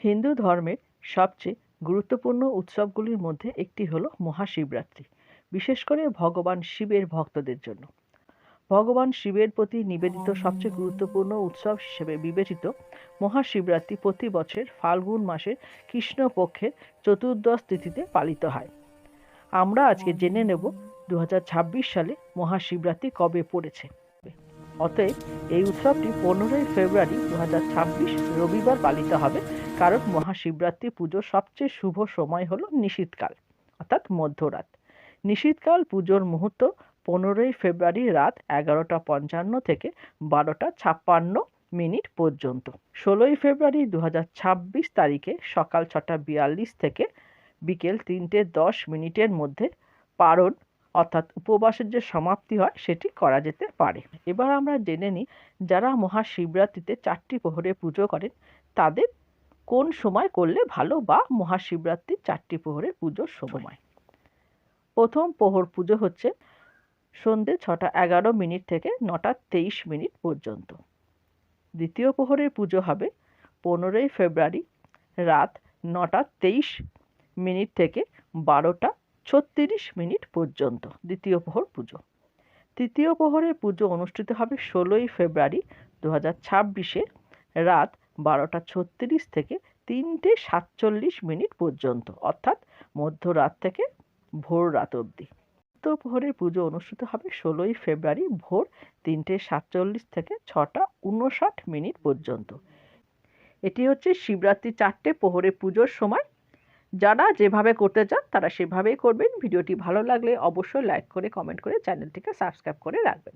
হিন্দু ধর্মের সবচেয়ে গুরুত্বপূর্ণ উৎসবগুলির মধ্যে একটি হলো মহাশিবরাত্রি, বিশেষ করে ভগবান শিবের ভক্তদের জন্য। ভগবান শিবের প্রতি নিবেদিত সবচেয়ে গুরুত্বপূর্ণ উৎসব হিসেবে বিবেচিত মহাশিবরাত্রি প্রতি বছর ফাল্গুন মাসের কৃষ্ণপক্ষের চতুর্দশ তিথিতে পালিত হয়। আমরা আজকে জেনে নেব 2026 সালে মহাশিবরাত্রি কবে পড়েছে। অতএব এই উৎসবটি 15ই ফেব্রুয়ারি 2026 রবিবার পালিত হবে, কারণ মহাশিবরাত্রি পুজোর সবচেয়ে শুভ সময় হলো নিশীথকাল অর্থাৎ মধ্যরাত। নিশীথকাল পুজোর মুহূর্ত 15ই ফেব্রুয়ারি রাত 11:55 থেকে 12:56 পর্যন্ত। 16ই ফেব্রুয়ারি 2026 তারিখে সকাল 6:42 থেকে বিকেল 3:10 মধ্যে পারণ অর্থাৎ উপবাসের যে সমাপ্তি হয় সেটি করা যেতে পারে। এবার আমরা জেনে নিই যারা মহাশিবরাত্রিতে 4টি প্রহরে পুজো করেন তাদের কোন সময় করলে ভালো, বা মহাশিবরাত্রির 4টি প্রহরের পুজোর সময়। প্রথম প্রহর পুজো হচ্ছে সন্ধ্যে 6:11 থেকে 9:23 পর্যন্ত। দ্বিতীয় প্রহরের পুজো হবে 15ই ফেব্রুয়ারি রাত 9:23 থেকে 12:36 পর্যন্ত দ্বিতীয় প্রহর পুজো। তৃতীয় প্রহরের পুজো অনুষ্ঠিত হবে 16ই ফেব্রুয়ারি 2026 রাত 12:36 থেকে 3:47 পর্যন্ত, অর্থাৎ মধ্যরাত থেকে ভোর রাত অবধি। চতুর্থ প্রহরের পুজো অনুষ্ঠিত হবে 16ই ফেব্রুয়ারি ভোর 3:47 থেকে 6:59 পর্যন্ত। এটি হচ্ছে শিবরাত্রির 4টে প্রহরের পুজোর সময়। যারা যেভাবে করতে চান তারা সেভাবেই করবেন। ভিডিওটি ভালো লাগলে অবশ্যই লাইক করে কমেন্ট করে চ্যানেলটিকে সাবস্ক্রাইব করে রাখবেন।